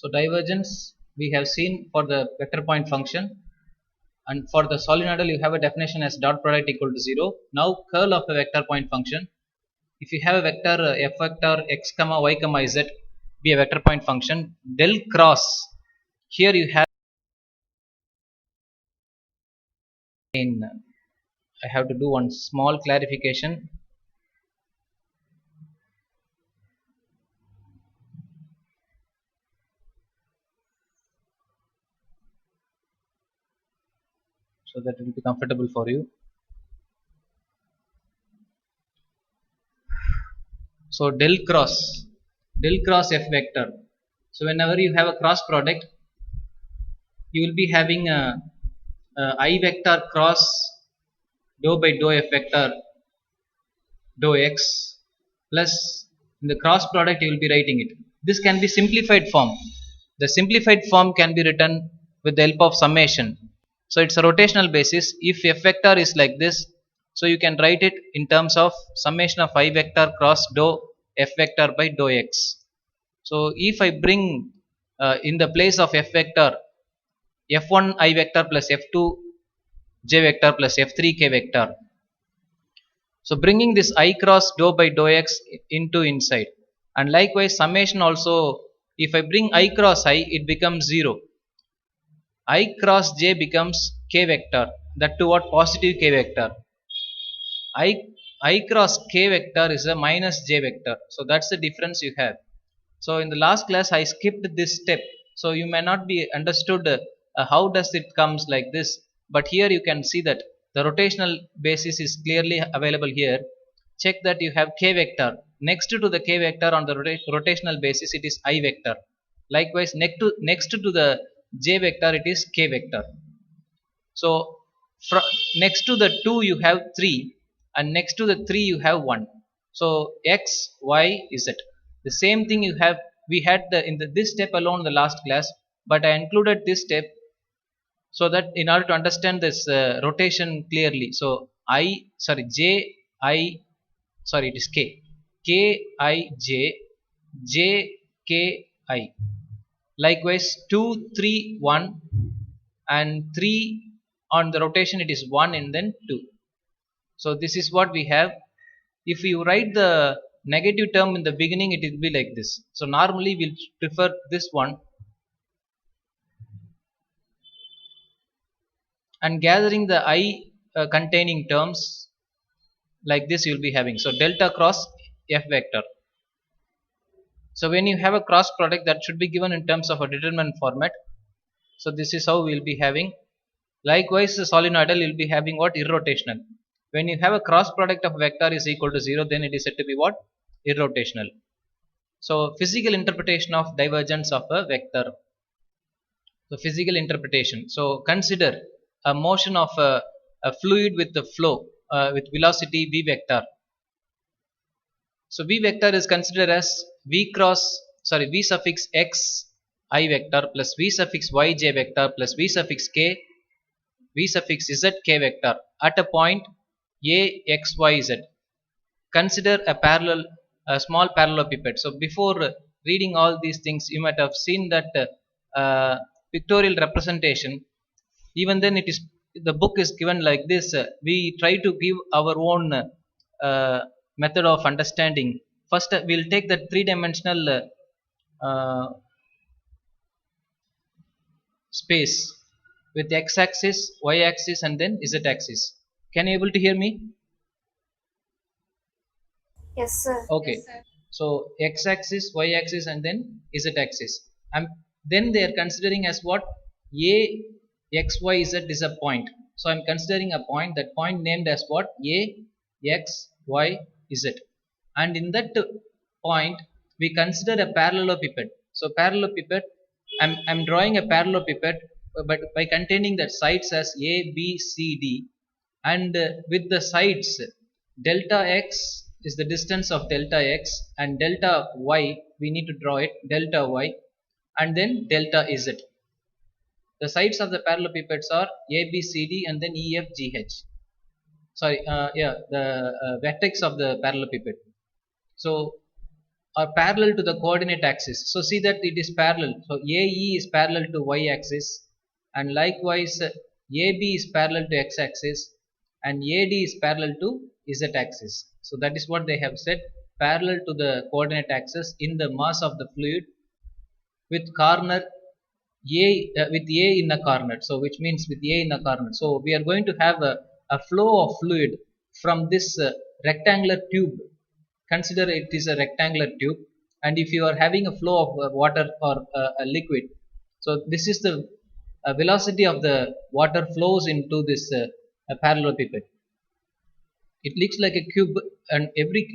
So divergence we have seen for the vector point function, and for the solenoidal you have a definition as dot product equal to 0. Now curl of a vector point function, if you have a vector f vector x comma y comma z be a vector point function, del cross, here you have in, I have to do one small clarification. So that it will be comfortable for you. So del cross f vector. So whenever you have a cross product, you will be having a I vector cross dou by dou f vector dou x plus in the cross product you will be writing it. This can be simplified form. The simplified form can be written with the help of summation. So it's a rotational basis. If f vector is like this, so you can write it in terms of summation of I vector cross dou f vector by dou x. So if I bring in the place of f vector f1 I vector plus f2 j vector plus f3 k vector, so bringing this I cross dou by dou x into inside, and likewise summation also, if I bring I cross I, it becomes 0. I cross j becomes k vector, that to what positive k vector. I I cross k vector is a minus j vector, so that's the difference you have. So in the last class I skipped this step, so you may not be understood how does it comes like this, but here you can see that the rotational basis is clearly available here. Check that you have k vector next to the k vector on the rotational basis, it is I vector. Likewise next to the j vector it is k vector. So next to the 2 you have 3, and next to the 3 you have 1. So x y z, the same thing you have, we had the in this step alone in the last class, but I included this step so that in order to understand this rotation clearly. So I sorry j I sorry it is k I j j k I. Likewise 2 3 1 and 3 on the rotation it is 1 and then 2. So this is what we have. If you write the negative term in the beginning, it will be like this. So normally we'll prefer this one, and gathering the I containing terms like this you'll be having. So delta cross f vector. So when you have a cross product, that should be given in terms of a determinant format. So this is how we'll be having. Likewise the solenoidal will be having what? Irrotational. When you have a cross product of vector is equal to 0, then it is said to be what? Irrotational. So physical interpretation of divergence of a vector. So physical interpretation. So consider a motion of a fluid with the flow with velocity v vector. So v vector is considered as v suffix x I vector plus v suffix y j vector plus v suffix k v suffix z k vector at a point a x y z. Consider a small parallelepiped. So before reading all these things, you might have seen that pictorial representation. Even then, it is the book is given like this. We try to give our own method of understanding. First, we'll take the three-dimensional space with x-axis, y-axis, and then z-axis. Can you able to hear me? Yes, sir. Okay. So x-axis, y-axis, and then z-axis. And then they are considering as what? A x y z is a point. So I'm considering a point. That point named as what? A x y z. And in that point, we consider a parallelepiped. So parallelepiped, I'm drawing a parallelepiped, but by containing the sides as A, B, C, D, and with the sides delta x is the distance of delta x, and delta y we need to draw it delta y, and then delta z. The sides of the parallelepipeds are A B C D and then E F G H. Sorry, yeah, the vertex of the parallelepiped. So are parallel to the coordinate axis. So see that it is parallel. So AE is parallel to y axis, and likewise AB is parallel to x axis, and AD is parallel to z axis. So that is what they have said, parallel to the coordinate axis in the mass of the fluid with corner with A in a corner. So which means with A in a corner. So we are going to have a flow of fluid from this rectangular tube. Consider it is a rectangular tube, and if you are having a flow of water or a liquid, so this is the velocity of the water flows into this parallelepiped. It looks like a cube, and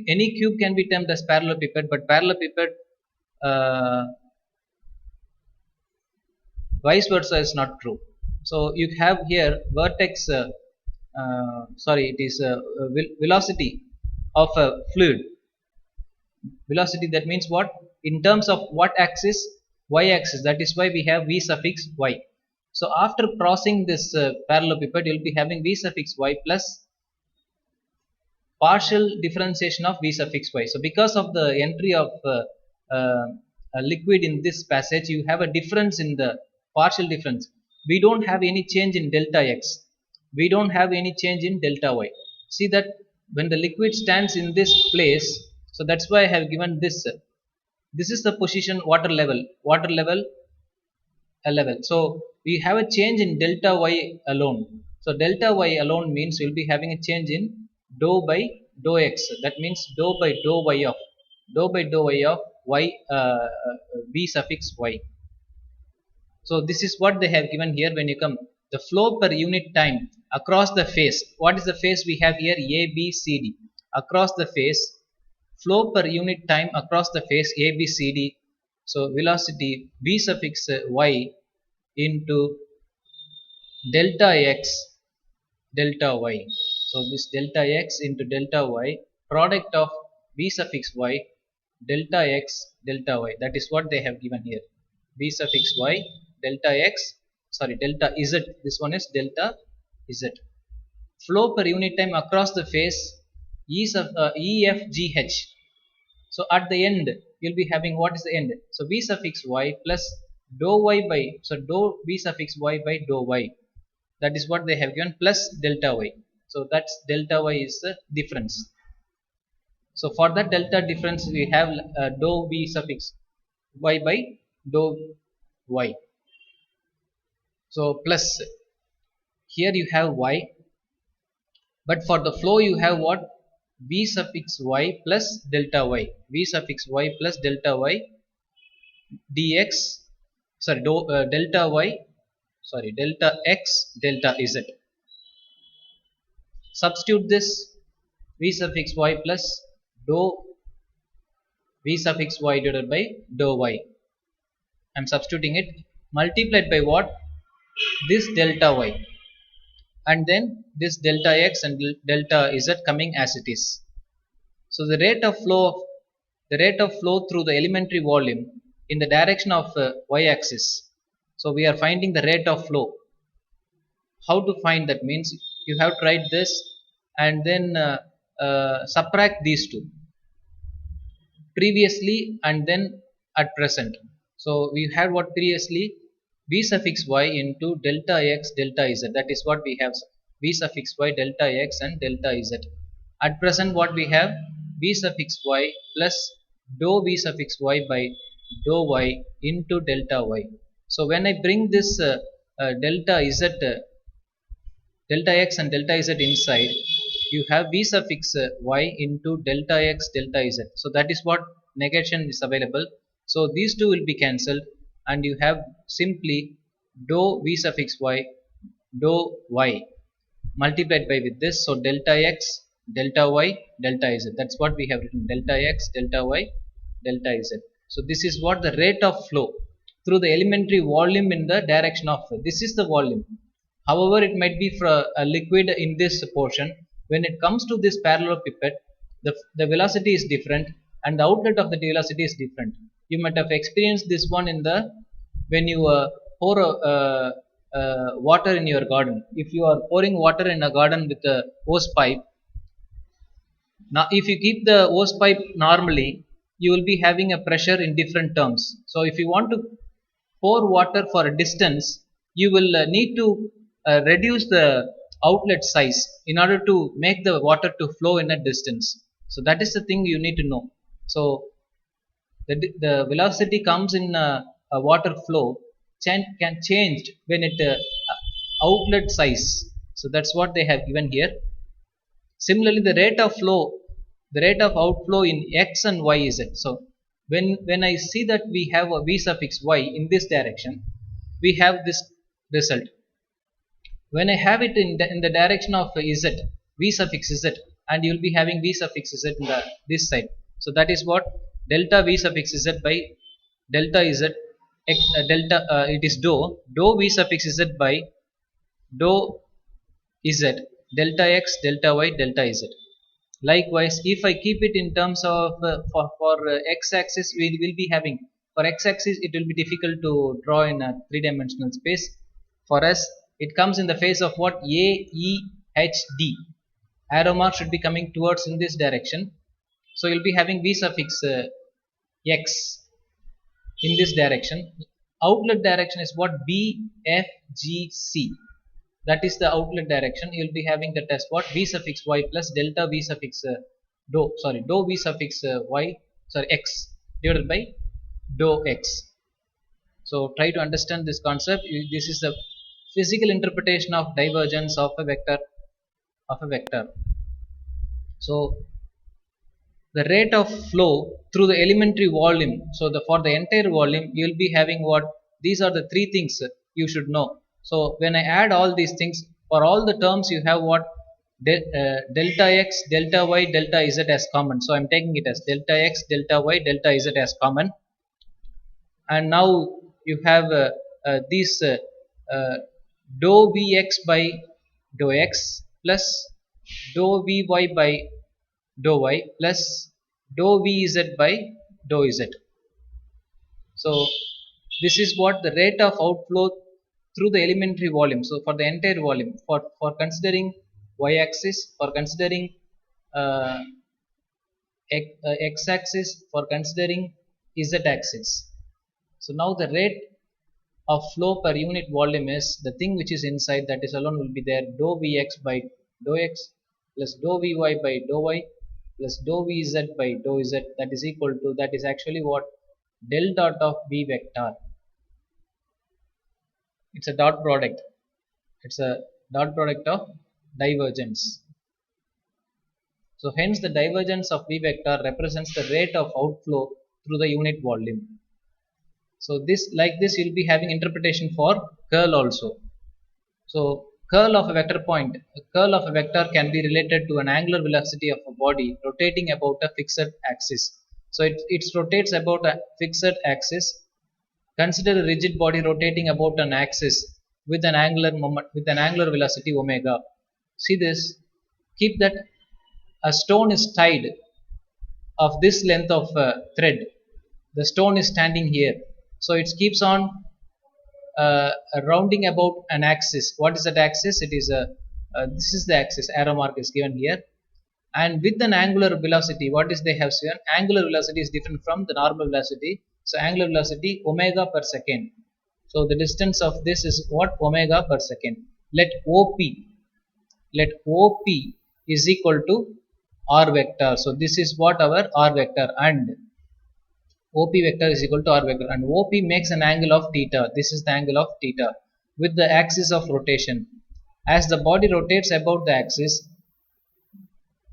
any cube can be termed as parallelepiped, but parallelepiped uh, vice versa is not true. So you have here vertex sorry, it is velocity of a fluid. Velocity, that means what, in terms of what axis? Y axis. That is why we have v suffix y. So after crossing this parallelepiped, you will be having v suffix y plus partial differentiation of v suffix y. So because of the entry of uh, a liquid in this passage, you have a difference in the partial difference. We don't have any change in delta x. We don't have any change in delta y. See that when the liquid stands in this place, so that's why I have given this. This is the position water level. Water level a level. So we have a change in delta y alone. So delta y alone means we'll be having a change in dou by dou x. That means dou by dou y of y v suffix y. So this is what they have given here. When you come the flow per unit time across the face. What is the face we have here? A B C D. Across the face, flow per unit time across the face A B C D. So velocity v suffix y into delta x delta y. So this delta x into delta y, product of v suffix y delta x delta y. That is what they have given here. V suffix y delta x, sorry, delta z. This one is delta z. Flow per unit time across the face E sub E F G H. So at the end you'll be having, what is the end? So v suffix y plus dou y by, so dou v suffix y by dou y. That is what they have given, plus delta y. So that's delta y is the difference. So for that delta difference we have dou v suffix y by dou y. So plus here you have y, but for the flow you have what? V suffix y plus delta y. V suffix y plus delta y dx, sorry, delta y, sorry, delta x delta z. Substitute this v suffix y plus dou v suffix y divided by dou y. I am substituting it, multiplied by what? This delta y, and then this delta x and delta z coming as it is. So the rate of flow through the elementary volume in the direction of y axis. So we are finding the rate of flow. How to find that? Means you have to write this and then subtract these two, previously and then at present. So we had what previously? V suffix y into delta x delta z. That is what we have, v suffix y delta x and delta z. At present what we have? V suffix y plus dou v suffix y by dou y into delta y. So when I bring this delta z, delta x and delta z inside, you have v suffix y into delta x delta z. So that is what negation is available. So these two will be cancelled, and you have simply dou v suffix y dou y multiplied by with this. So delta x delta y delta z. That's what we have written, delta x delta y delta z. So this is what the rate of flow through the elementary volume in the direction of flow. This is the volume. However, it might be for a liquid in this portion. When it comes to this parallelepiped, the velocity is different and the outlet of the velocity is different. You might have experienced this one in the, when you pour water in your garden. If you are pouring water in a garden with a hose pipe, now if you keep the hose pipe normally, you will be having a pressure in different terms. So if you want to pour water for a distance, you will need to reduce the outlet size in order to make the water to flow in a distance. So that is the thing you need to know. So the velocity comes in a water flow can change when it outlet size. So that's what they have given here. Similarly, the rate of flow, the rate of outflow in x and y is it. So when I see that we have a v suffix y in this direction, we have this result. When I have it in the direction of z, v suffix z, and you will be having v suffix z in the this side. So that is what delta v suffix z by delta z delta it is dou v suffix z by dou z delta x delta y delta z. Likewise, if I keep it in terms of for x axis, we will be having, for x axis it will be difficult to draw in a three-dimensional space. For us, it comes in the phase of what, a e h d. Arrow mark should be coming towards in this direction. So you'll be having v suffix x in this direction. Outlet direction is what, b f g c. That is the outlet direction. You'll be having that as what, v suffix y plus delta v suffix dou v suffix y, x divided by dou x. So try to understand this concept. This is the physical interpretation of divergence of a vector. So the rate of flow through the elementary volume. So for the entire volume, you will be having what, these are the three things you should know. So when I add all these things, for all the terms you have what, delta x delta y delta z as common. So I'm taking it as delta x delta y delta z as common. And now you have these dou vx by dou x plus dou vy by dou y plus dou vz by dou z. So this is what the rate of outflow through the elementary volume. So for the entire volume, for considering y axis, for considering uh, x axis, for considering z axis. So now the rate of flow per unit volume is the thing which is inside, that is alone will be there, dou vx by dou x plus dou vy by dou y plus dou vz by dou z, that is equal to, that is actually what, del dot of v vector. It's a dot product. It's a dot product of divergence. So hence the divergence of v vector represents the rate of outflow through the unit volume. So this, like this, you'll be having interpretation for curl also. So curl of a vector point, a curl of a vector can be related to an angular velocity of a body rotating about a fixed axis. So it rotates about a fixed axis. Consider a rigid body rotating about an axis with an angular moment, with an angular velocity omega. See this, keep that a stone is tied of this length of thread. The stone is standing here, so it keeps on rounding about an axis. What is that axis? It is a this is the axis, arrow mark is given here, and with an angular velocity, what is they have seen, angular velocity is different from the normal velocity. So angular velocity omega per second. So the distance of this is what, omega per second. Let OP is equal to r vector. So this is what our r vector, and OP vector is equal to r vector, and OP makes an angle of theta. This is the angle of theta with the axis of rotation. As the body rotates about the axis,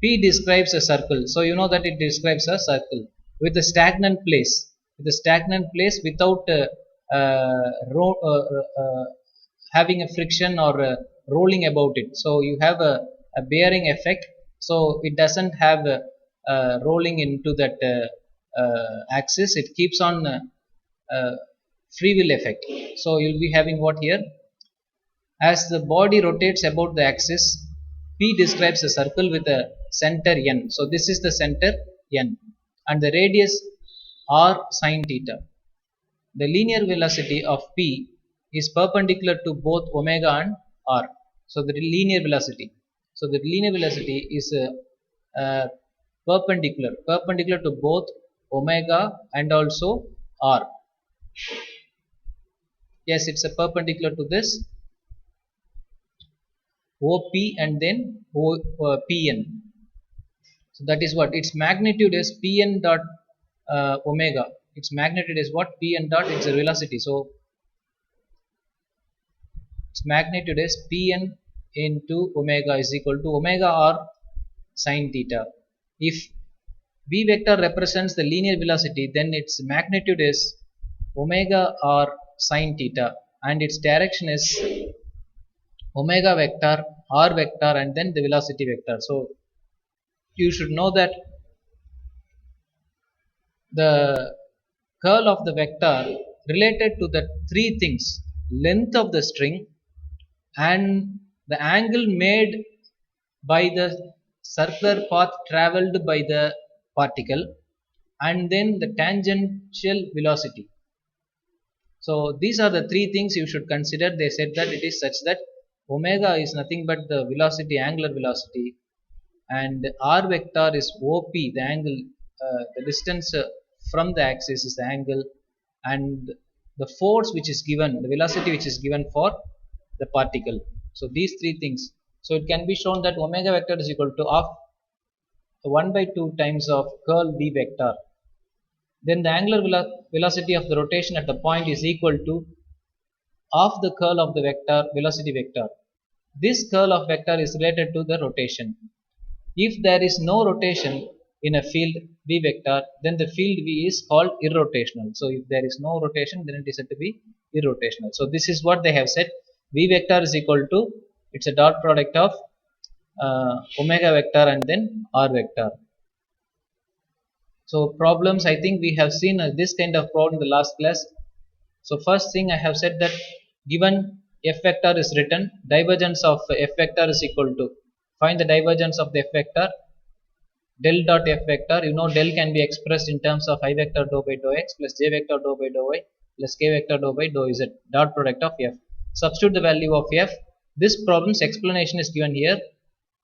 P describes a circle. So you know that it describes a circle with a stagnant place, without having a friction or rolling about it. So you have a bearing effect. So it doesn't have rolling into that axis. It keeps on free will effect. So you'll be having what here, as the body rotates about the axis, P describes a circle with a center n. So this is the center n, and the radius r sine theta. The linear velocity of P is perpendicular to both omega and r. So the linear velocity. So the linear velocity is perpendicular to both omega and also r. Yes, it's a perpendicular to this OP and then PN. So that is what its magnitude is Pn dot omega. Its magnitude is what Pn dot. It's a velocity. So its magnitude is Pn into omega is equal to omega r sine theta. If v vector represents the linear velocity, then its magnitude is omega r sine theta and its direction is omega vector r vector and then the velocity vector. So you should know that the curl of the vector related to the three things: length of the string and the angle made by the circular path traveled by the particle and then the tangential velocity. So these are the three things you should consider. They said that it is such that omega is nothing but the velocity, angular velocity, and r vector is op, the angle, the distance from the axis is the angle, and the force which is given, the velocity which is given for the particle. So these three things. So it can be shown that omega vector is equal to half 1 by 2 times of curl v vector. Then the angular velocity of the rotation at the point is equal to half the curl of the vector velocity vector. This curl of vector is related to the rotation. If there is no rotation in a field v vector, then the field v is called irrotational. So if there is no rotation, then it is said to be irrotational. So this is what they have said. V vector is equal to, it's a dot product of omega vector and then r vector. So problems, I think we have seen this kind of problem in the last class. So first thing I have said that given f vector is written, divergence of f vector is equal to, find the divergence of the f vector, del dot f vector. You know del can be expressed in terms of I vector dou by dou x plus j vector dou by dou y plus k vector dou by dou z, dot product of f. Substitute the value of f. This problem's explanation is given here.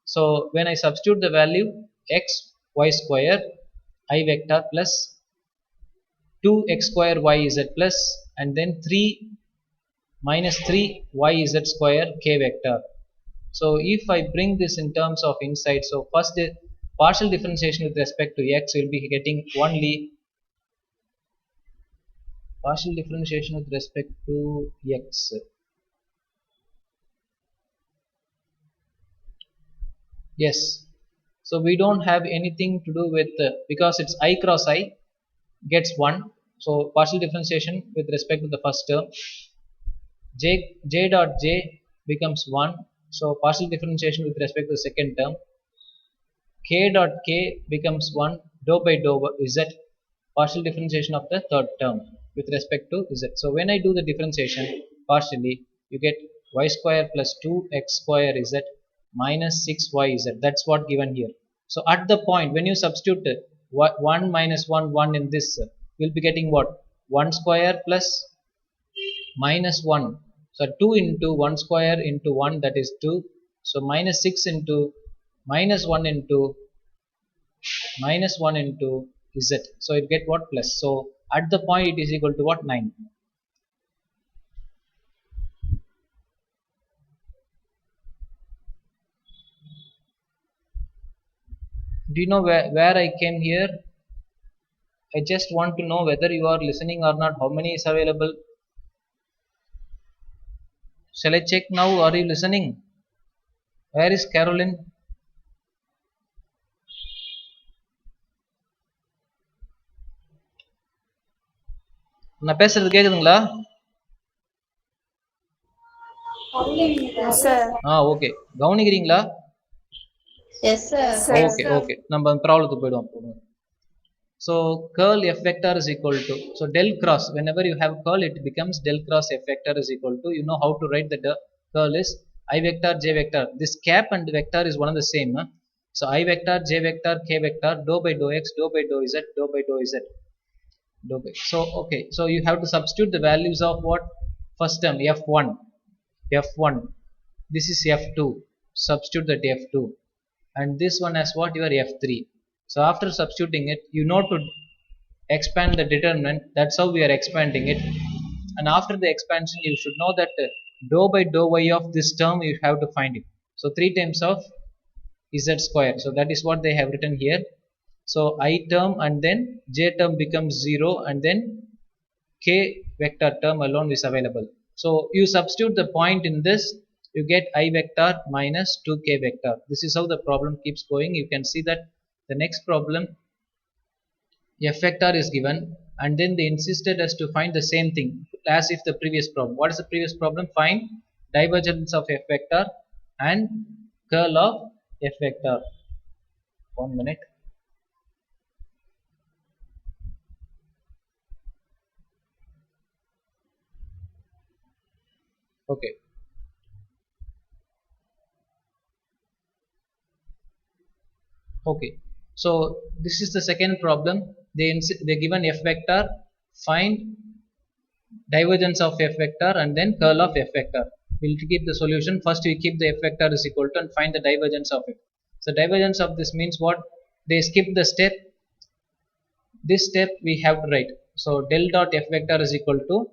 So when I substitute the value x y square I vector plus 2x square y z plus and then 3 minus 3 y z square k vector. So if I bring this in terms of inside, so first the partial differentiation with respect to x will be getting only partial differentiation with respect to x. Yes, so we don't have anything to do with because it's I cross I gets 1. So partial differentiation with respect to the first term, j dot j becomes 1. So partial differentiation with respect to the second term, k dot k becomes 1 dou by dou z, partial differentiation of the third term with respect to z. So when I do the differentiation partially, you get y square plus 2x square z minus 6yz. That's what given here. So at the point when you substitute 1 minus 1 1 in this, you'll be getting what, 1 square plus minus 1. So 2 into 1 square into 1, that is 2. So minus 6 into minus 1 into minus 1 into z. So it get what, plus. So at the point it is equal to what, 9. Do you know where I came here? I just want to know whether you are listening or not. How many is available? Shall I check now? Are you listening? Where is Caroline? நான் பேசுறது கேக்குதுங்களா? Yes, sir. Okay, கவனிக்கிறீங்களா? Yes, sir. Okay okay, நம்ம ப்ராப்ளத்துக்கு போய்டுவோம். So curl f vector is equal to, so del cross, whenever you have curl it becomes del cross f vector is equal to, you know how to write the curl is I vector j vector. This cap and vector is one and the same. So I vector j vector k vector dou by dou x dou by dou z dou by dou z dou by. So okay, so you have to substitute the values of what, first term f1, this is f2, substitute that f2, and this one as what, your f3. So after substituting it, you know to expand the determinant. That's how we are expanding it. And after the expansion, you should know that dou by dou y of this term you have to find it. So 3 times of z square. So that is what they have written here. So I term and then j term becomes 0 and then k vector term alone is available. So you substitute the point in this, you get I vector minus 2k vector. This is how the problem keeps going. You can see that the next problem f vector is given and then they insisted us to find the same thing as if the previous problem. What is the previous problem? Find divergence of f vector and curl of f vector. 1 minute. Okay. Okay. So this is the second problem. They given f vector, find divergence of f vector and then curl of f vector. We'll keep the solution. First we keep the f vector is equal to and find the divergence of it. So divergence of this means what? They skip the step. This step we have to write. So del dot f vector is equal to,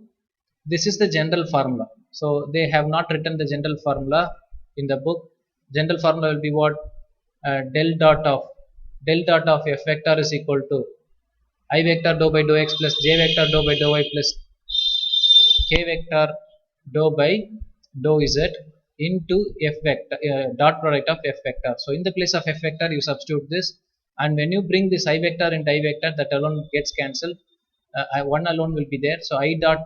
this is the general formula. So they have not written the general formula in the book. General formula will be what? Del dot of f vector is equal to I vector dou by dou x plus j vector dou by dou y plus k vector dou by dou z into f vector dot product of f vector. So in the place of f vector you substitute this, and when you bring this I vector and I vector, that alone gets cancelled. One alone will be there. So I dot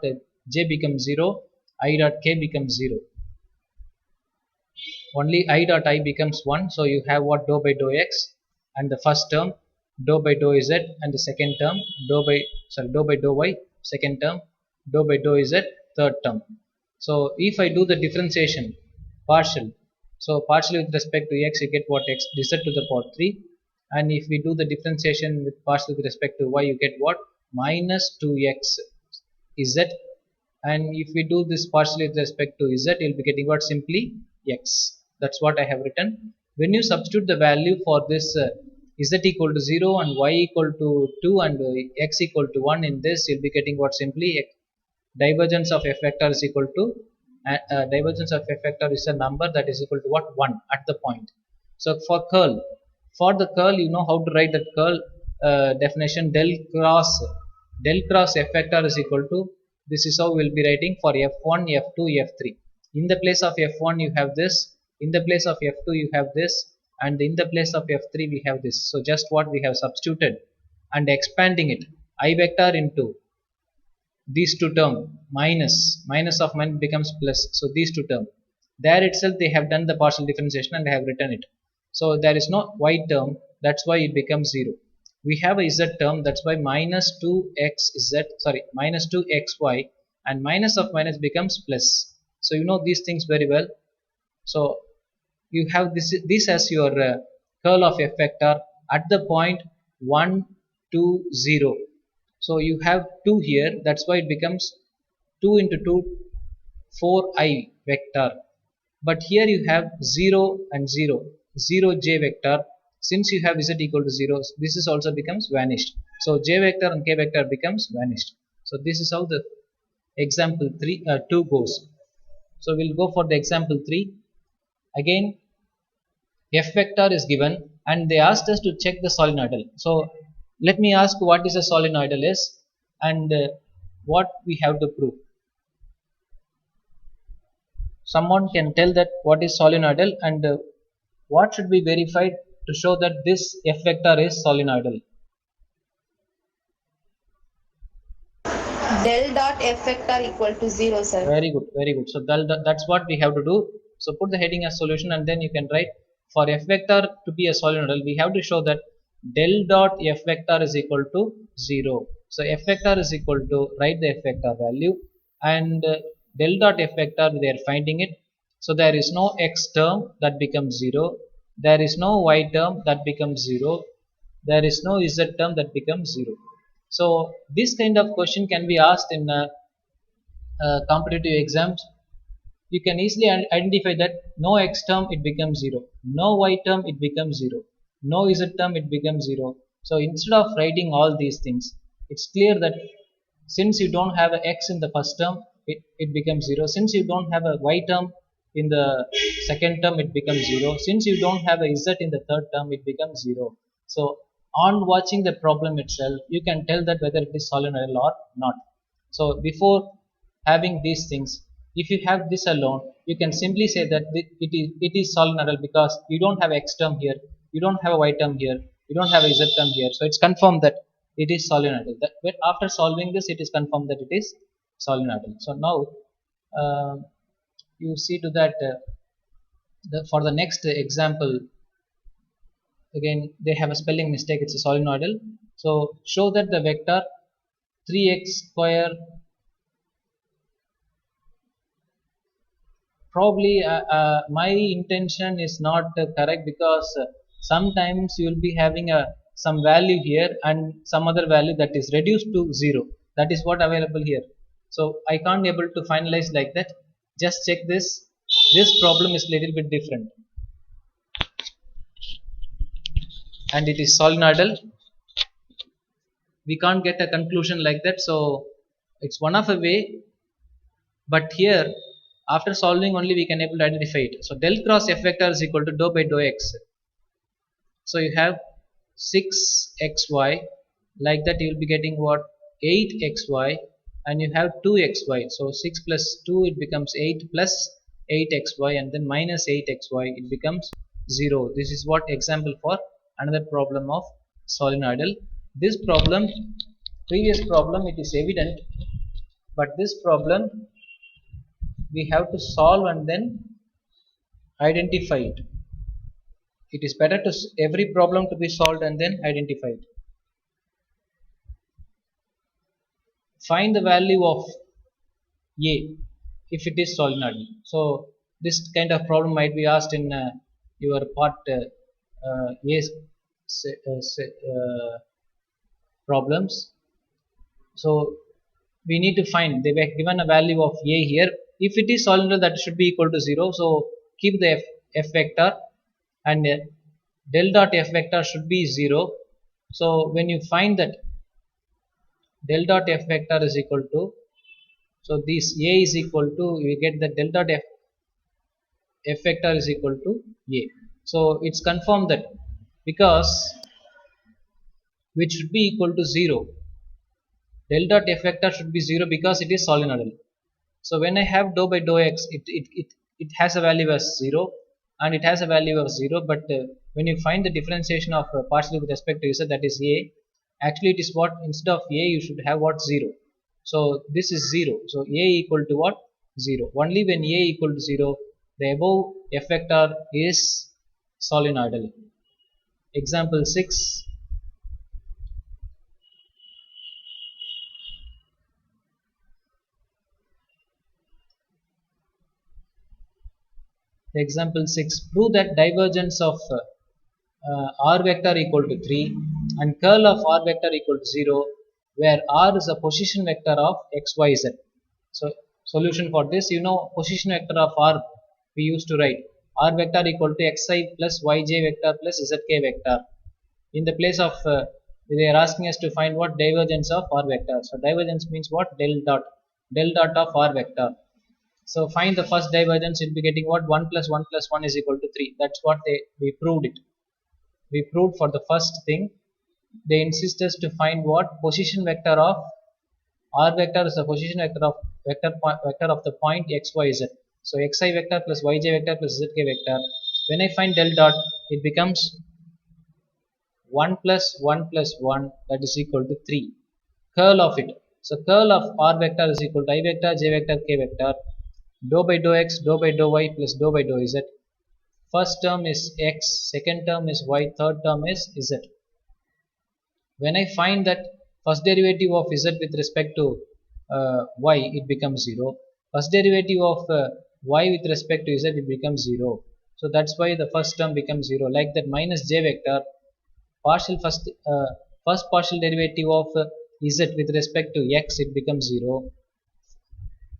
j becomes 0, I dot k becomes 0. Only I dot I becomes 1. So you have what? Dou by dou x and the first term, dou by dou z, and the second term dou by dou y, second term dou by dou z, third term. So if I do the differentiation partial, so partially with respect to x you get what? X z to the power 3, and if we do the differentiation with partial with respect to y you get what? Minus 2x z, and if we do this partially with respect to z you'll be getting what? Simply x. That's what I have written. When you substitute the value for this z equal to 0 and y equal to 2 and x equal to 1 in this, you'll be getting what? Simply divergence of f vector is equal to divergence of f vector is a number that is equal to what? 1 at the point. So for the curl you know how to write that curl definition. Del cross f vector is equal to, this is how we'll be writing for f1 f2 f3. In the place of f1 you have this, in the place of f2 you have this, and in the place of f3 we have this. So just what we have substituted and expanding it, I vector into these two term, minus of minus becomes plus. So these two term, there itself they have done the partial differentiation and they have written it. So there is no y term, that's why it becomes 0. We have a z term, that's why minus 2xy, and minus of minus becomes plus. So you know these things very well. So you have this as your curl of f vector at the point 1 2 0. So you have 2 here, that's why it becomes 2 into 2 4i vector. But here you have 0 and 0 j vector. Since you have z equal to 0, this is also becomes vanished. So j vector and k vector becomes vanished. So this is how the example 2 goes. So we'll go for the example 3. Again f vector is given and they asked us to check the solenoidal. So let me ask what is a solenoidal is and what we have to prove. Someone can tell that what is solenoidal and what should be verified to show that this f vector is solenoidal. Del dot f vector equal to 0, sir. Very good, very good. So that's what we have to do. So put the heading as solution and then you can write, for f vector to be a solenoidal we have to show that del dot f vector is equal to 0. So f vector is equal to, write the f vector value, and del dot f vector they are finding it. So there is no x term, that becomes 0. There is no y term, that becomes 0. There is no z term, that becomes 0. So this kind of question can be asked in competitive exams. You can easily identify that no x term it becomes 0, no y term it becomes 0, no z term it becomes 0. So instead of writing all these things, It's clear that since you don't have a x in the first term, it becomes 0. Since you don't have a y term in the second term, it becomes 0. Since you don't have a z in the third term, it becomes 0. So on watching the problem itself, you can tell that whether it is solenoidal or not. So before having these things, if you have this alone, you can simply say that it is solenoidal because you don't have x term here, you don't have a y term here, you don't have a z term here. So it's confirmed that it is solenoidal. That but after solving this, it is confirmed that it is solenoidal. So now you see to that for the next example, again they have a spelling mistake. It's a solenoidal. So show that the vector 3x square, probably my intention is not correct because sometimes you will be having a some value here and some other value that is reduced to 0. That is what available here. So I can't able to finalize like that. Just check this. This problem is little bit different and it is solenoidal. We can't get a conclusion like that. So it's one of a way, but here after solving only we can able to identify it. So del cross f vector is equal to dou by dou x. So you have 6xy, like that you will be getting what, 8xy, and you have 2xy. So 6 plus 2 it becomes 8 plus 8xy, and then minus 8xy it becomes 0. This is what example for another problem of solenoidal. This problem, previous problem, it is evident, but this problem we have to solve and then identify it. It is better to every problem to be solved and then identify it. Find the value of a if it is solenoidal. So this kind of problem might be asked in your part A problems. So we need to find, they were given a value of a here. If it is solenoidal, that should be equal to 0. So keep the f vector, and del dot f vector should be 0. So when you find that del dot f vector is equal to, so this a is equal to, you get that del dot f vector is equal to a. So it's confirmed that because which should be equal to 0, del dot f vector should be 0 because it is solenoidal. So when I have dou by dou x, it has a value as 0 and it has a value of 0, but when you find the differentiation of partially with respect to z, that is a, actually it is what, instead of a you should have what, 0. So this is 0. So a equal to what, 0. Only when a equal to 0, the above f vector is solenoidal. Example 6. Example 6. Prove that divergence of r vector equal to 3 and curl of r vector equal to 0, where r is a position vector of xyz. So solution for this, you know, position vector of r we used to write r vector equal to xi plus yj vector plus zk vector. In the place of they are asking us to find what, divergence of r vector. So divergence means what, del dot of r vector. So find the first divergence, you'll be getting what, 1 plus 1 plus 1 is equal to 3. That's what we proved it. We proved for the first thing. They insist us to find what, position vector of r vector is the position vector of vector of the point xyz. So xi vector plus yj vector plus zk vector. When I find del dot, it becomes 1 plus 1 plus 1, that is equal to 3. Curl of it. So curl of r vector is equal to I vector, j vector, k vector. Dou by dou x, dou by dou y plus dou by dou z. First term is x, second term is y, third term is z. When I find that first derivative of z with respect to y, it becomes 0. First derivative of y with respect to z, it becomes 0. So that's why the first term becomes 0. Like that, minus j vector, first partial derivative of z with respect to x, it becomes 0.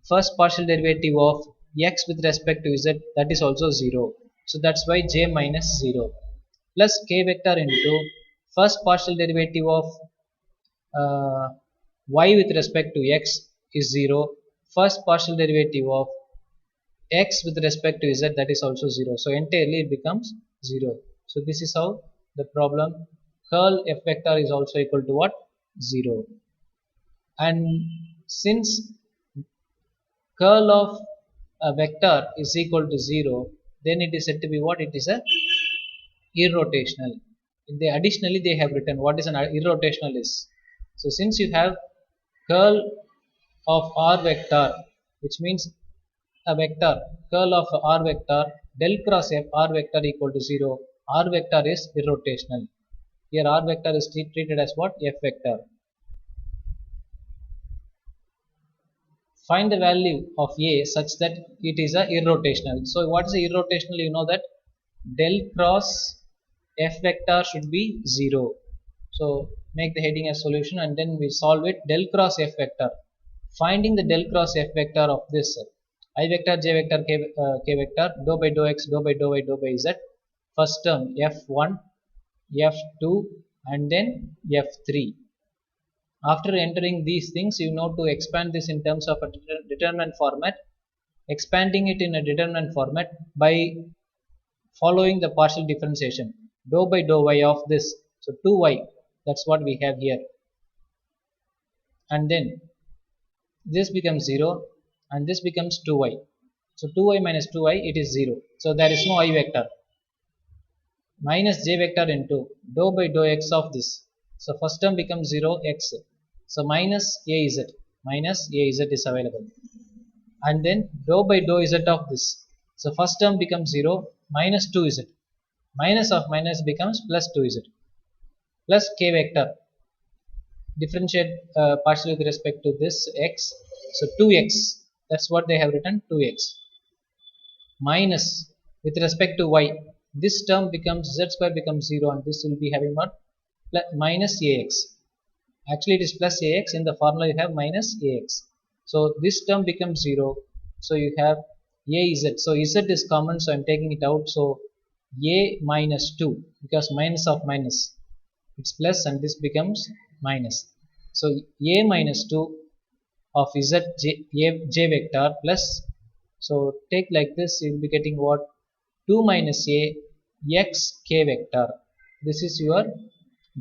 First partial derivative of x with respect to z, that is also 0. So that's why j minus 0. Plus k vector into first partial derivative of uh, y with respect to x is 0, first partial derivative of x with respect to z, that is also 0, so entirely it becomes 0. So this is how the problem curl f vector is also equal to what? 0. And since curl of a vector is equal to 0, then it is said to be what? It is a irrotational. Additionally they have written what is an irrotational is. So since you have curl of r vector, which means a vector curl of r vector del cross f r vector equal to 0, r vector is irrotational. Here r vector is treated as what? F vector. Find the value of a such that it is a irrotational. So what is a irrotational? You know that del cross f vector should be 0. So make the heading as solution and then we solve it. Del cross f vector, finding the del cross f vector of this I vector, j vector, k vector, dou by dou x, dou by dou y, dou by z. First term f1, f2 and then f3. After entering these things, you know to expand this in terms of a determinant format. Expanding it in a determinant format by following the partial differentiation. Dou by dou y of this. So 2y, that's what we have here. And then this becomes 0 and this becomes 2y. So 2y minus 2y, it is 0. So there is no I vector. Minus j vector into dou by dou x of this. So first term becomes 0 x. So minus az. Minus az is available. And then dou by dou z of this. So first term becomes 0 minus 2z. Minus of minus becomes plus 2z. Plus k vector. Differentiate partially with respect to this x. So 2x. That's what they have written, 2x. Minus with respect to y. This term becomes z square becomes 0 and this will be having what? Minus ax. Actually it is plus ax. In the formula you have minus ax. So this term becomes 0. So you have az. So z is common, so I am taking it out. So a minus 2, because minus of minus, it's plus and this becomes minus. So a minus 2 of j vector plus, so take like this, you will be getting what? 2 minus a x k vector. This is your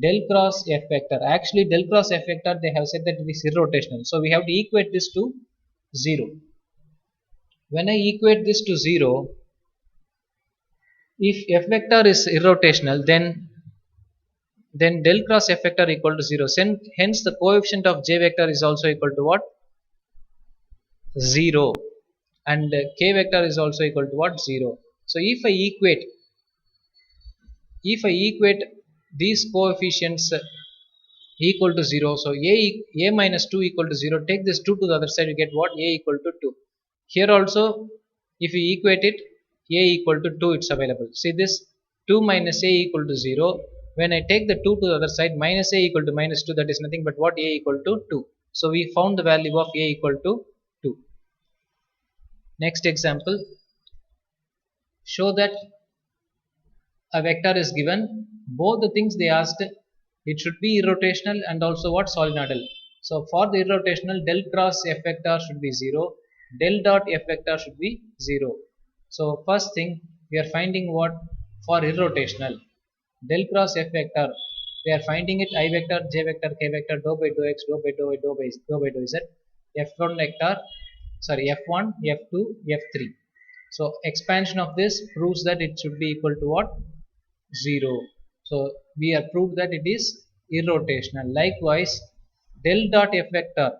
del cross f vector. Actually del cross f vector, they have said that it is irrotational, so we have to equate this to 0. When I equate this to 0, if f vector is irrotational, then del cross f vector equal to 0. Hence the coefficient of j vector is also equal to what? 0. And k vector is also equal to what? 0. So if I equate these coefficients equal to 0, so a minus 2 equal to 0, take this 2 to the other side, you get what? A equal to 2. Here also if you equate it, a equal to 2, it's available. See this 2 minus a equal to 0. When I take the 2 to the other side, minus a equal to minus 2, that is nothing but what? A equal to 2. So we found the value of a equal to 2. Next example, show that a vector is given. Both the things they asked, it should be irrotational and also what? Solenoidal. So for the irrotational, del cross f vector should be 0, del dot f vector should be 0. So first thing we are finding what? For irrotational, del cross f vector, we are finding it I vector, j vector, k vector, dou by dou x, dou by dou y, dou by dou z. F1 vector, sorry, f1, f2, f3. So expansion of this proves that it should be equal to what? 0. So we have proved that it is irrotational. Likewise del dot f vector,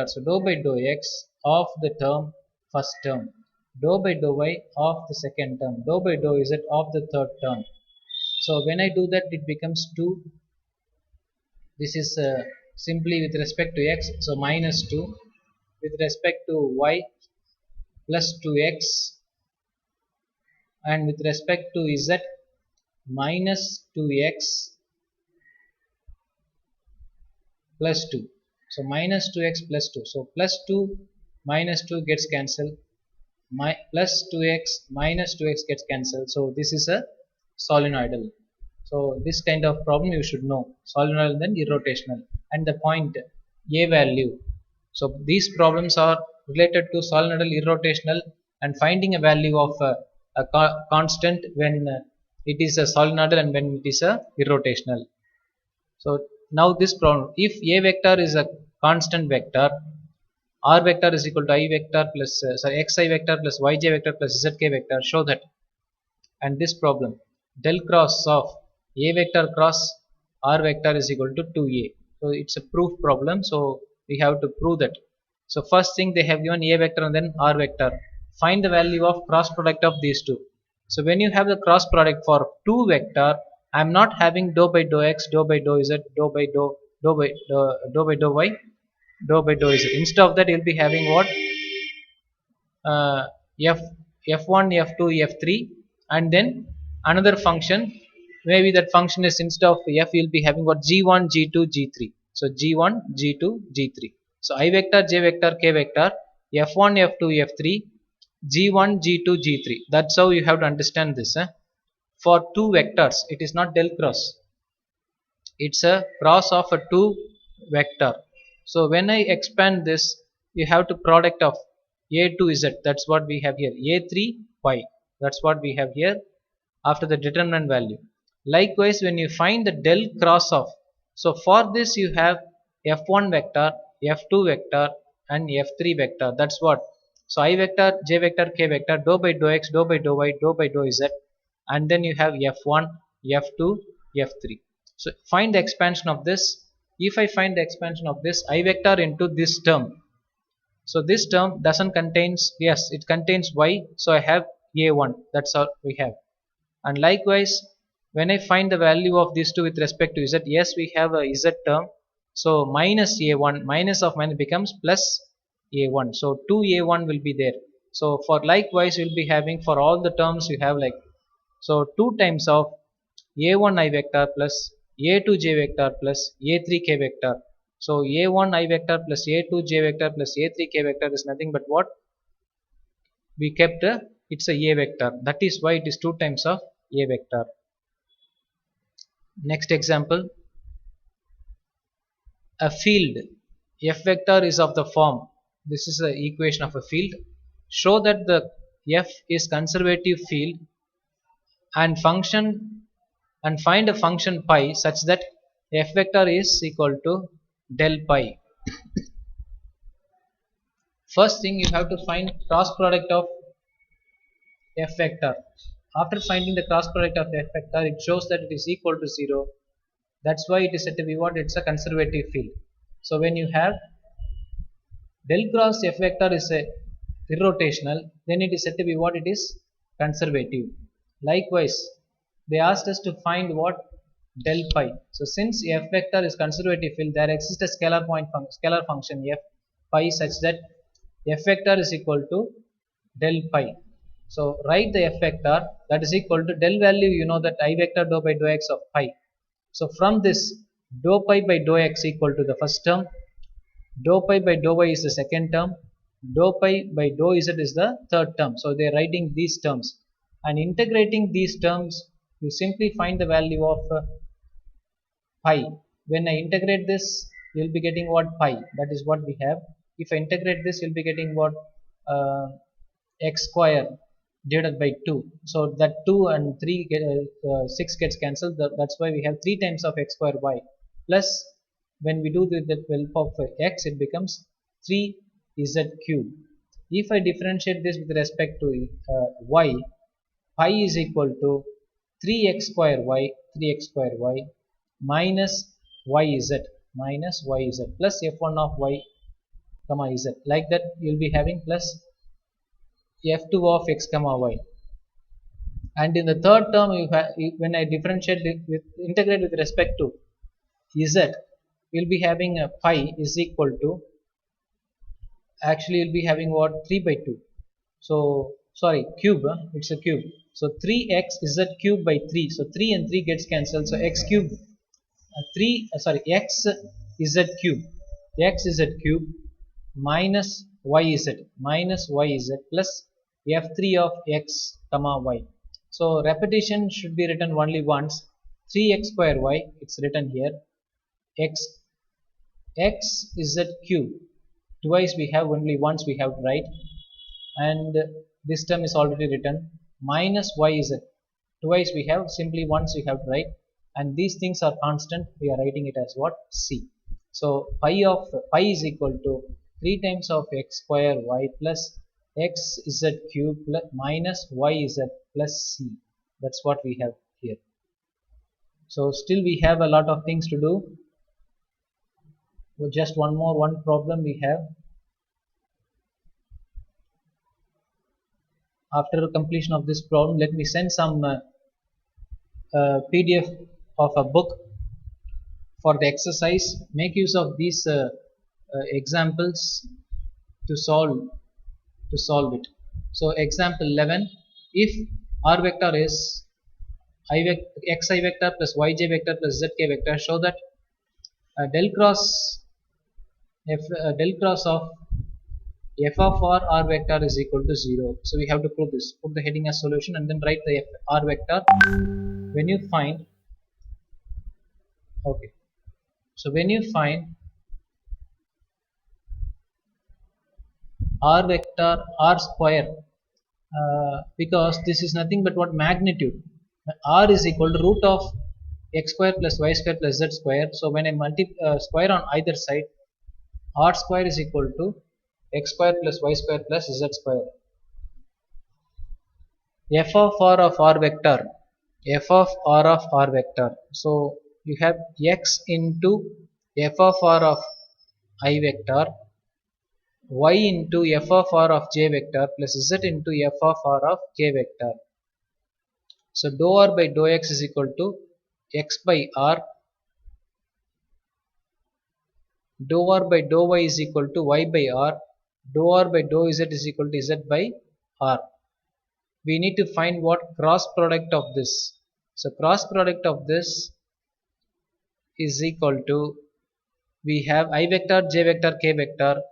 so dou by dou x of the term first term, dou by dou y of the second term, dou by dou z of the third term. So when I do that, it becomes 2. This is simply with respect to x, so minus 2. With respect to y, plus 2x, and with respect to z, minus 2x plus 2. So minus 2x plus 2. So plus 2 minus 2 gets cancelled. Plus 2x minus 2x gets cancelled. So this is a solenoidal. So So this kind of problem you should know, solenoidal then irrotational, and the point a value. So these problems are related to solenoidal irrotational and finding a value of a constant when it is a solenoidal and when it is a irrotational. So now this problem, if a vector is a constant vector, r vector is equal to I vector plus xi vector plus yj vector plus zk vector, show that. And this problem, del cross of a vector cross r vector is equal to 2a. So it's a proof problem, so we have to prove that. So first thing, they have given a vector and then r vector. Find the value of cross product of these two. So when you have the cross product for two vector, I am not having dou by dou x, dou by dou z, dou by dou by dou y, dou by dou z. Instead of that, you'll be having what? uh, f f1 f2 f3, and then another function. Maybe that function is, instead of f, you'll be having what? G1 g2 g3. So G1 g2 g3. So I vector j vector k vector f1 f2 f3 g1 g2 g3. That's how you have to understand this. For two vectors, it is not del cross, it's a cross of a two vector. So when I expand this, you have to product of a to z, that's what we have here, a3 y, that's what we have here after the determinant value. Likewise, when you find the del cross of, so for this you have f1 vector, f2 vector and f3 vector, that's what. So I vector j vector k vector dou by dou x, dou by dou y, dou by dou z, and then you have f1 f2 f3. So find the expansion of this. If I find the expansion of this I vector into this term, so this term doesn't contains, yes it contains y, so I have a1, that's all we have. And likewise, when I find the value of these two with respect to z, yes we have a z term, so minus a1, minus of minus becomes plus a1, so 2a1 will be there. So for likewise we'll be having for all the terms you have like, so 2 times of a1 I vector plus a2 j vector plus a3 k vector. So a1 I vector plus a2 j vector plus a3 k vector is nothing but what? We kept it's a vector, that is why it is 2 times of a vector. Next example, a field f vector is of the form, this is the equation of a field. Show that the f is conservative field and function, and find a function pi such that f vector is equal to del pi. First thing, you have to find cross product of f vector. After finding the cross product of f vector, it shows that it is equal to 0. That's why it is said to be what? It's a conservative field. So when you have del cross f vector is a irrotational, then it is said to be what? It is conservative. Likewise, they asked us to find what? Del pi. So since f vector is conservative field, there exists a scalar function f pi such that f vector is equal to del pi. So write the f vector, that is equal to del value, you know that I vector dou by dou x of pi. So from this, dou pi by dou x equal to the first term, dou pi by dou y is the second term, dou pi by dou z is the third term. So they are writing these terms and integrating these terms, you simply find the value of pi. When I integrate this, you will be getting what? Pi, that is what we have. If I integrate this, you will be getting what? X square divided by 2. So that 2 and 3 get, 6 gets cancelled, that's why we have 3 times of x square y, plus when we do the help of x, it becomes 3z cube. If I differentiate this with respect to y, pi is equal to 3x square y minus yz plus f1 of y comma z. Like that you will be having plus f2 of x comma y. And in the third term, when I differentiate it with integrate with respect to z, you'll be having a pi is equal to, actually you'll be having what? 3 by 2. So sorry, cube, it's a cube. So 3x z cube by 3. So 3 and 3 gets cancelled. So x cube, x z cube minus yz plus f3 of x comma y. So repetition should be written only once. 3x square y, it's written here, x z cube, twice we have, only once we have to write, and this term is already written, minus y z, twice we have, simply once we have to write, and these things are constant, we are writing it as what, c. So pi is equal to 3 times of x square y plus x z cube plus minus y z plus c. That's what we have here. So still we have a lot of things to do. Just one problem we have. After completion of this problem, let me send some PDF of a book for the exercise. Make use of these examples to solve it. So example 11, if r vector is xi vector plus yj vector plus zk vector, show that del cross of f of r vector is equal to 0. So we have to prove this. Put the heading as solution and then write the r vector. When you find, okay, so when you find r vector r square, because this is nothing but what, magnitude, r is equal to root of x square plus y square plus z square. So when I square on either side, r square is equal to x square plus y square plus z square. F of r vector, f of r vector, so you have x into f of r of I vector, y into f of r of j vector plus z into f of r of k vector. So dou r by dou x is equal to x by r, dou r by dou y is equal to y by r, dou r by dou z is equal to z by r. We need to find what cross product of this. So cross product of this is equal to, we have I vector, j vector, k vector,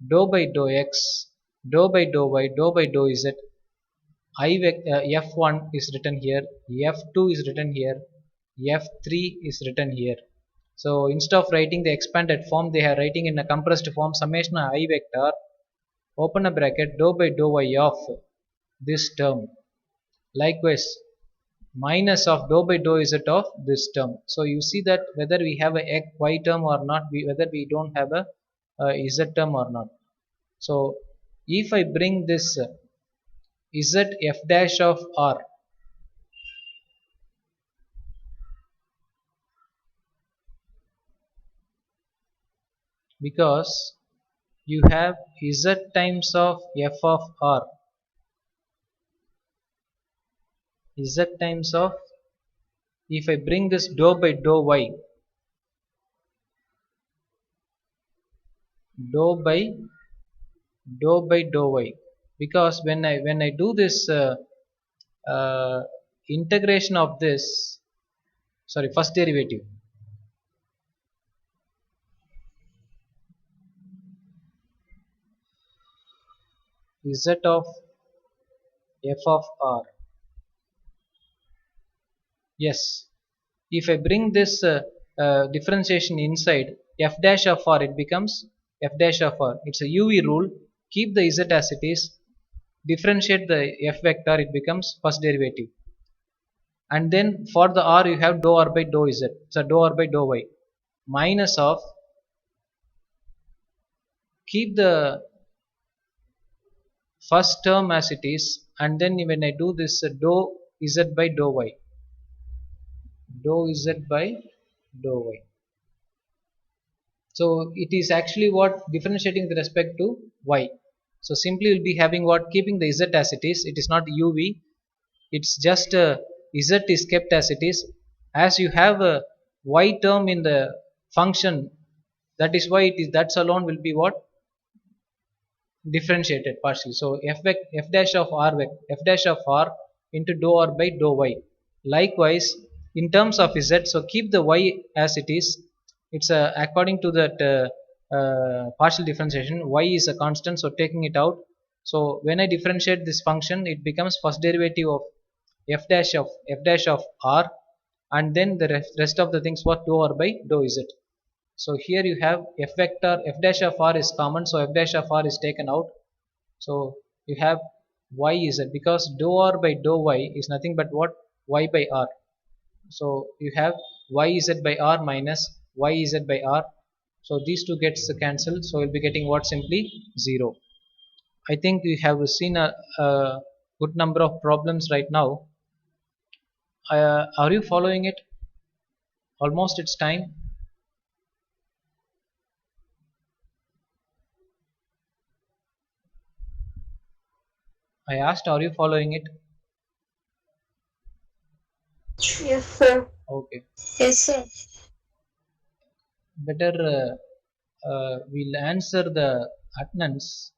dou by dou x, dou by dou y, dou by dou z. F1 is written here, F2 is written here, F3 is written here. So instead of writing the expanded form, they are writing in a compressed form, summation of I vector, open a bracket, dou by dou y of this term, likewise minus of dou by dou z of this term. So you see that whether we have a y term or not, whether we don't have a z term or not. So if I bring this z f dash of r, because you have z times of f of r, z times of, if I bring this dou by dou y, dou by dou y, because when I do this integration of this, sorry, first derivative, z of f of r, yes, if I bring this differentiation inside f dash of r, it becomes f dash of r. It's a UV rule. Keep the z as it is, differentiate the f vector, it becomes first derivative, and then for the r you have dou r by dou z, so dou r by dou y, minus of, keep the first term as it is, and then when I do this dou z by dou y, dou z by dou y. So it is actually what, differentiating with respect to y. So simply we'll be having what, keeping the z as it is, it is not uv, it's just z is kept as it is. As you have a y term in the function, that is why it is, that's alone will be what, differentiated partially. So f dash of r into dou r by dou y. Likewise in terms of z, so keep the y as it is, it's according to that partial differentiation, y is a constant, so taking it out, so when I differentiate this function, it becomes first derivative of f dash of r and then the rest of the things what dou r by dou z. So here you have f vector f dash of r is common, so f dash of r is taken out. So you have y z because dou r by dou y is nothing but what, y by r. So you have y z by r minus y z by r. So these two gets cancelled, so you'll be getting what, simply 0. I think we have seen a good number of problems right now. Are you following it? Almost it's time. I asked, are you following it? Yes, sir. Okay. Yes, sir. Better we'll answer the attendance.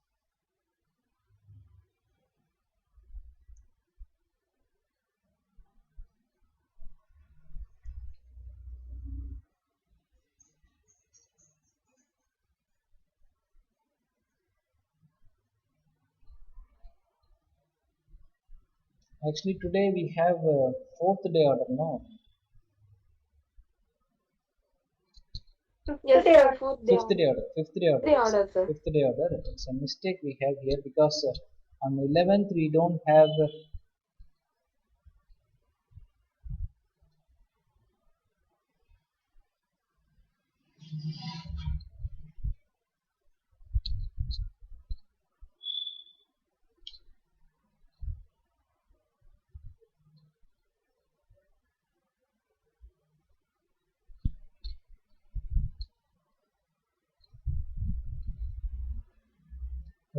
Actually, today we have fourth day order, no? Yes, sir. Fourth day. Fifth day order. Fifth day order. Day order, sir. Fifth day order. It's a mistake we have here because on 11th we don't have.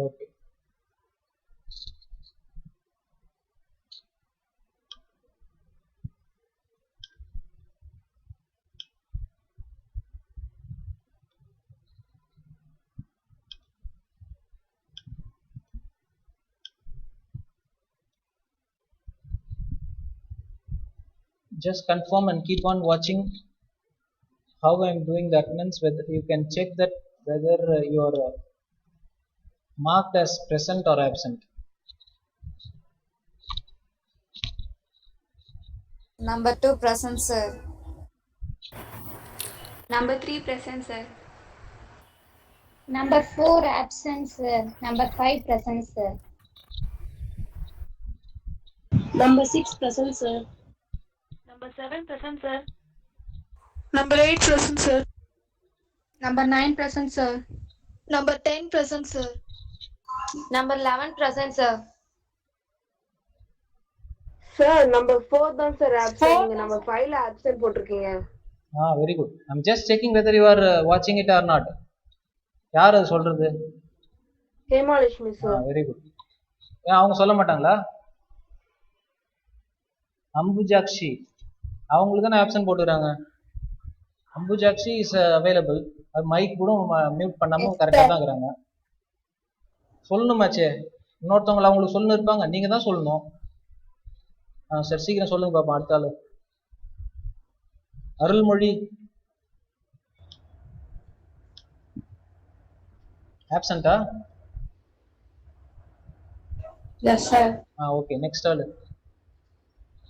Okay. Just confirm and keep on watching how I am doing the attendance. Whether you can check that whether you are marked as present or absent. Number 2 present, sir. Number 3 present, sir. Number 4 absent, sir. Number 5 present, sir. Number 6 present, sir. Number 7 present, sir. Number 8 present, sir. Number 9 present, sir. Number 10 present, sir. Number 11 present, sir. Sir, number 4 தான் sir absent. நீங்க number 5ல absent போட்டிருக்கீங்க. Very good. I'm just checking whether you are watching it or not. யார் அது சொல்றது? ஹேமாலட்சுமி sir. Very good. ஏன் அவங்க சொல்ல மாட்டாங்களா? அம்புஜாக்ஷி அவங்களுக்கு தானே ஆப்ஷன் போட்டுக்கிறாங்க. அம்புஜாக்ஷி இஸ் அவைலபிள். மைக் கூட மியூட் பண்ணாம கரெக்டாக தான் இருக்கிறாங்க. சொல்லணுமாச்சே, இன்னொருத்தவங்களை அவங்களுக்கு சொல்லணும் இருப்பாங்க, நீங்க தான் சொல்லணும். சரி சீக்கிரம் சொல்லுங்க பாப்பா. அடுத்த ஆளு அருள்மொழி ஆப்சண்டா? Yes, sir. ஓகே, நெக்ஸ்ட் ஆளு.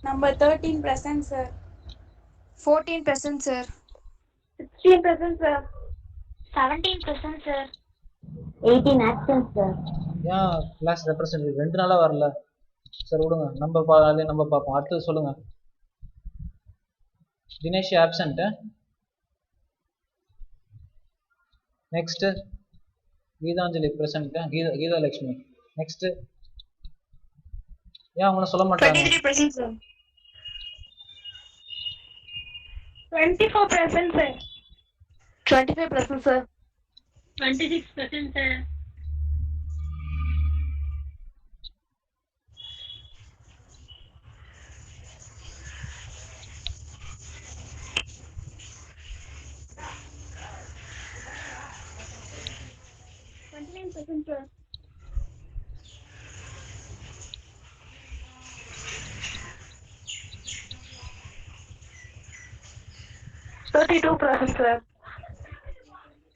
Number 13 present, sir. 14 present, sir. 16 present, sir. 17 present, sir. 18 absent, sir. ஏன் கிளாஸ் ரெப்ரசன்டேட்டிவ் 2 நாளா வரல? சரி விடுங்க, நம்ம பார்ப்போம். அடுத்தது சொல்லுங்க. Dinesh absent. Next Geethanjali present. Geethalakshmi next. ஏன் அவங்கள சொல்ல மாட்டாங்க? 23 present, sir. 24 present, sir. 25 present, sir. 26 present, sir. 29 present, sir. 32 present, sir.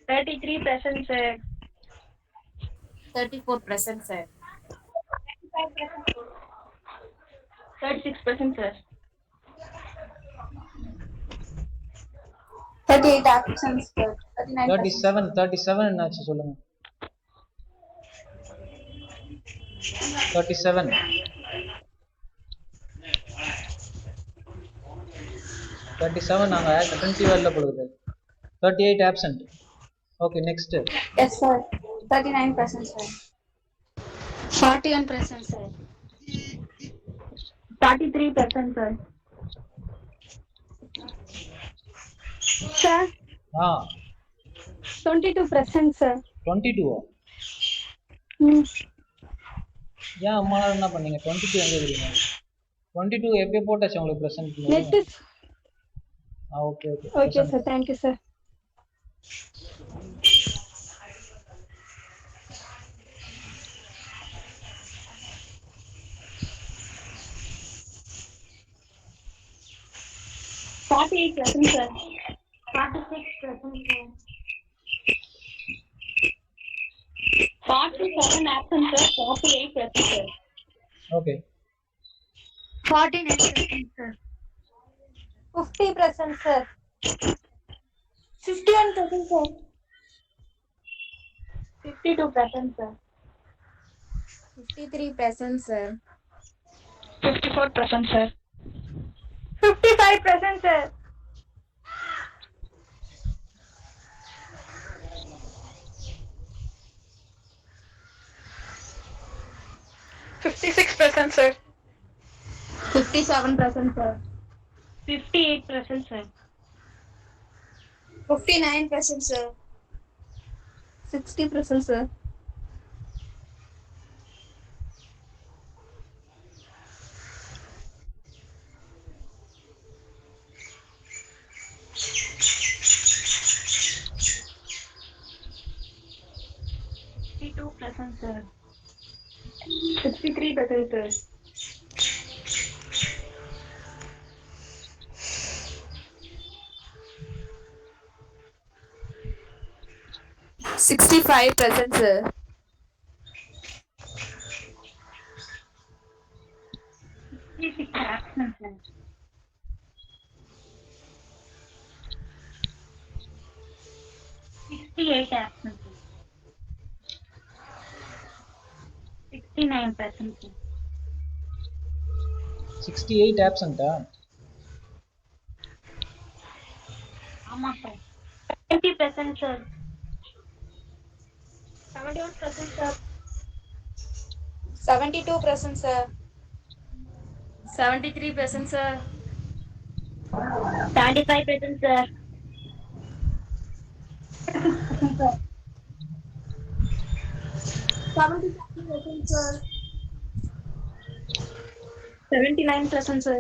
33 present, sir. 34 present, sir. 36 present, sir. 38 absence, sir. 39%. 37 என்னாச்சு சொல்லுங்க. 37 நாங்க attentive இல்ல பொழுது. 38 absent. Okay, next. Yes, sir. 39%, sir. 41%, sir. 43%, sir. Sir, ஆ 22%, sir. 22 Hmm. ஏன் அம்மா என்ன பண்ணீங்க? 22 எங்க இருக்கீங்க? 22 எப்போ போட்டாச்சு உங்களுக்கு present? Net is okay okay okay, sir. Thank you, sir. %48%, sir. 46%, sir. 47 absent, sir. 48%, sir. Okay 49%, sir. 50%, sir. 51%, sir. 52%, sir. 53%, sir. 54%, sir. 55%, sir. 56%, sir. 57%, sir. 58%, sir. 59%, sir. 60%, sir. 62%, sir. 63%, sir. 65%, sir. 66 absent, sir. 68 absent, sir. 69%, sir. 68 absent-ஆ? ஆமா, sir. 70%, sir. 71%, sir. 72%, sir. 73%, sir. 75%, sir. 77%, sir. 79%, sir.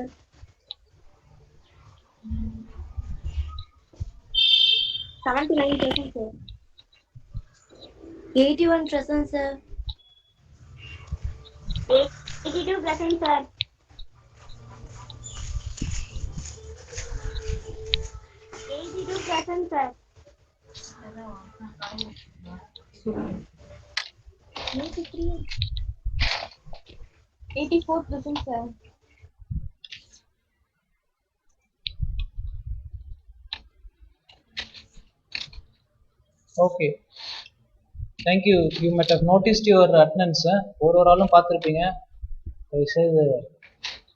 79%, sir. 81%, sir. 82%, sir. 82%, sir. 84%, sir. Okay thank you. You might have noticed your attendance. ஒரு ஆளும் பார்த்துருப்பீங்க. தயவுசெய்து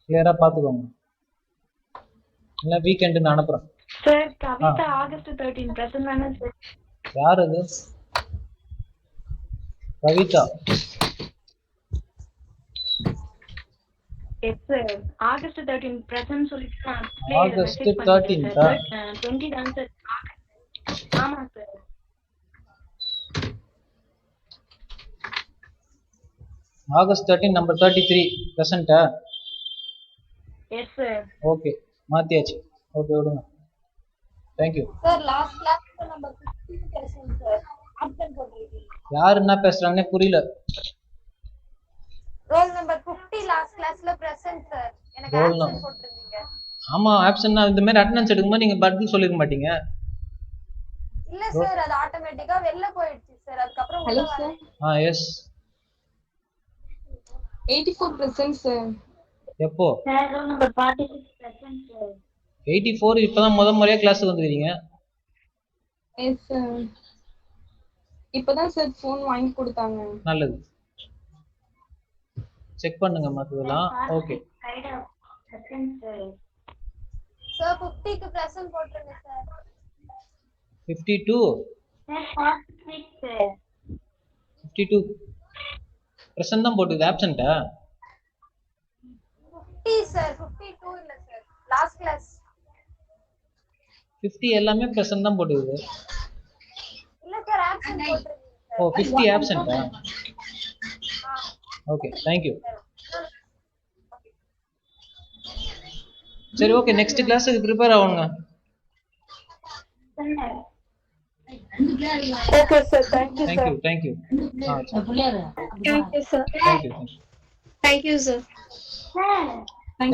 கிளியராக பார்த்துக்கோங்க. இல்லை weekend நான் அனுப்புகிறேன். Sir, Kavita, August 13, present manner, sir. யார் அது? Kavitha. Yes, sir. August 13, present சொல்லிட்டு நான் August message 13, பண்ணிட்டேன், sir. 20 தான், sir. ஆமா, sir. August 13 நம்பர் 33 ப்ரெசண்ட்டா? Yes, sir. ஓகே மாற்றியாச்சு. ஓகே விடுங்க. Thank you. Sir, last class number 50%, sir. Absent போட்டிருக்கீங்க. யார் என்ன பேசுகிறாங்கன்னே புரியல. Roll number 50 last classல present, sir. எனக்கு Roll absent number. போட்டிருந்தீங்க. ஆமாம் ஆப்ஷன்னா இந்த மாதிரி அட்டண்டன்ஸ் எடுக்கும்போது நீங்கள் பதில் சொல்லிக்க மாட்டீங்க. இல்ல சார், அது ஆட்டோமேட்டிக்கா வெளில போயிடுச்சு சார். அதுக்கப்புறம் Hello, உள்ள sir. Yes 84%, sir. எப்போ? Sir, roll number 46%, sir. 84 இப்போ தான் முறையாக கிளாஸுக்கு வந்துக்கிறீங்க. Yes sir. இப்பதான் சார் ஃபோன் வாங்கி கொடுத்தாங்க. நல்லது. செக் பண்ணுங்க மத்ததெல்லாம். ஓகே. சார் 50க்கு பிரசன்ட் போட்டுருங்க சார். 52 சார் 52 பிரசன்ட் தான் போட்டுது ஆப்சென்ட்டா? 50 சார் 52 இல்ல சார். Last class. 50 எல்லாமே பிரசன்ட் தான் போட்டுது. இல்ல சார் ஆப்சென்ட் போட்டுருங்க. ஓ 50 ஆப்சென்ட்டா? Okay thank you. சரி ஓகே நெக்ஸ்ட் கிளாஸுக்கு ப்ரிப்பேர் ஆகுங்க. Okay, sir. Thank you, thank sir. You thank you. हां Thank you, sir. Thank you. Thank you, sir.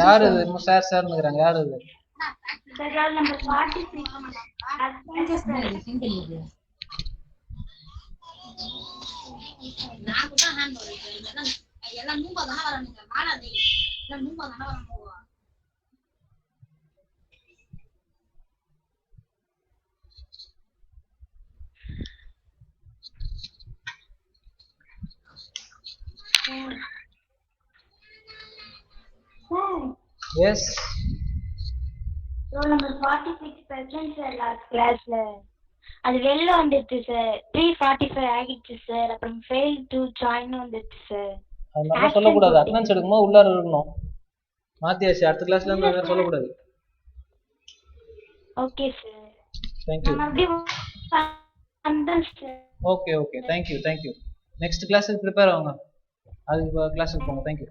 யார் இது சார் சார்ங்கறாங்க யார் இது? roll number 46. Thank you, sir. Yes roll number 46 present sir last classல. அது வெளில வந்துருச்சு சார். 345 ஆகிடுச்சு சார். அப்புறம் fail to join வந்துருச்சு சார். அதனால சொல்ல கூடாது. அட்டெண்டன்ஸ் எடுக்கும்போது உள்ளார இருக்கணும். மாத்தியாச்சு அடுத்த கிளாஸ்ல இருந்து வேற சொல்ல கூடாது. Okay sir. Thank you. நான் அப்படியே வந்தேன் sir. Okay okay thank you. Next கிளாஸுக்கு ப்ரிப்பேர் ஆகுங்க. அதுக்கு கிளாஸுக்கு போங்க. Thank you.